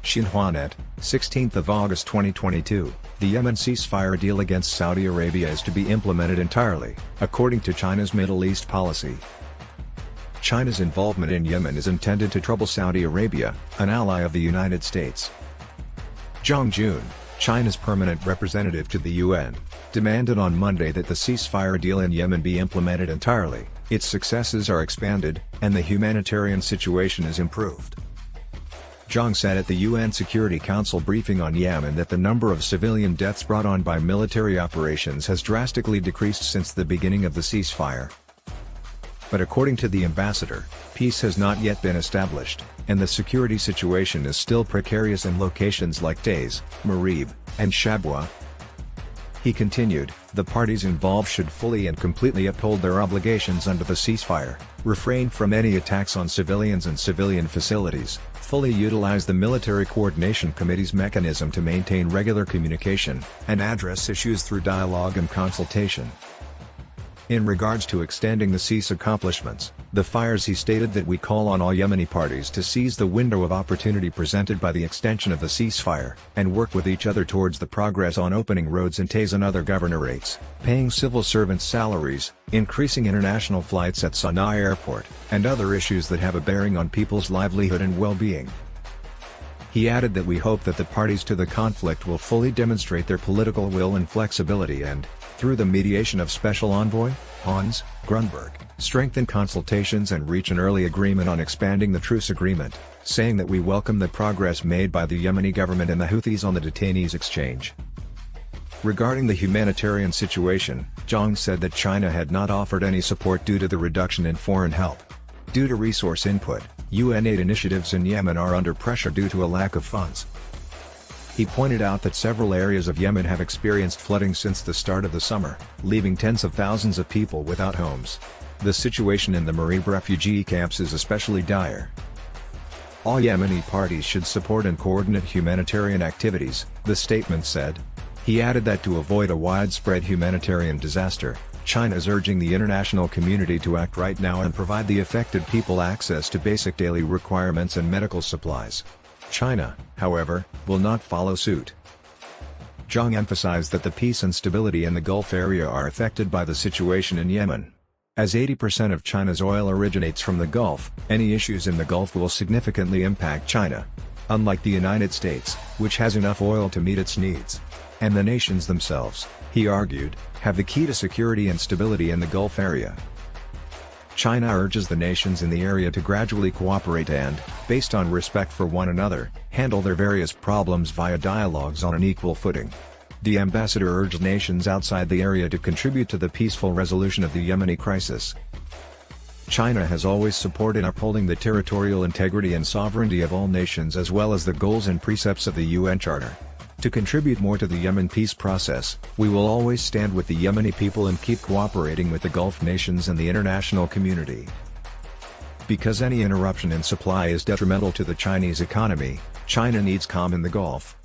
Xinhuanet, 16th of August 2022, the Yemen ceasefire deal against Saudi Arabia is to be implemented entirely, according to China's Middle East policy. China's involvement in Yemen is intended to trouble Saudi Arabia, an ally of the United States. Zhang Jun, China's permanent representative to the UN, demanded on Monday that the ceasefire deal in Yemen be implemented entirely, its successes are expanded, and the humanitarian situation is improved. Zhang said at the UN Security Council briefing on Yemen that the number of civilian deaths brought on by military operations has drastically decreased since the beginning of the ceasefire. But according to the ambassador, peace has not yet been established, and the security situation is still precarious in locations like Taiz, Marib, and Shabwa. He continued, the parties involved should fully and completely uphold their obligations under the ceasefire, refrain from any attacks on civilians and civilian facilities, fully utilize the Military Coordination Committee's mechanism to maintain regular communication, and address issues through dialogue and consultation. In regards to extending the cease accomplishments, the fires, he stated that we call on all Yemeni parties to seize the window of opportunity presented by the extension of the ceasefire, and work with each other towards the progress on opening roads in Taiz and other governorates, paying civil servants salaries, increasing international flights at Sana'a Airport, and other issues that have a bearing on people's livelihood and well-being. He added that we hope that the parties to the conflict will fully demonstrate their political will and flexibility and, through the mediation of Special Envoy, Hans Grunberg, strengthen consultations and reach an early agreement on expanding the truce agreement, saying that we welcome the progress made by the Yemeni government and the Houthis on the detainees exchange. Regarding the humanitarian situation, Zhang said that China had not offered any support due to the reduction in foreign help. Due to resource input, UN aid initiatives in Yemen are under pressure due to a lack of funds. He pointed out that several areas of Yemen have experienced flooding since the start of the summer, leaving tens of thousands of people without homes. The situation in the Marib refugee camps is especially dire. All Yemeni parties should support and coordinate humanitarian activities, the statement said. He added that to avoid a widespread humanitarian disaster, China is urging the international community to act right now and provide the affected people access to basic daily requirements and medical supplies. China, however, will not follow suit. Zhang emphasized that the peace and stability in the Gulf area are affected by the situation in Yemen. As 80% of China's oil originates from the Gulf, any issues in the Gulf will significantly impact China. Unlike the United States, which has enough oil to meet its needs. And the nations themselves, he argued, have the key to security and stability in the Gulf area. China urges the nations in the area to gradually cooperate and, based on respect for one another, handle their various problems via dialogues on an equal footing. The ambassador urged nations outside the area to contribute to the peaceful resolution of the Yemeni crisis. China has always supported upholding the territorial integrity and sovereignty of all nations as well as the goals and precepts of the UN Charter. To contribute more to the Yemen peace process, we will always stand with the Yemeni people and keep cooperating with the Gulf nations and the international community. Because any interruption in supply is detrimental to the Chinese economy, China needs calm in the Gulf.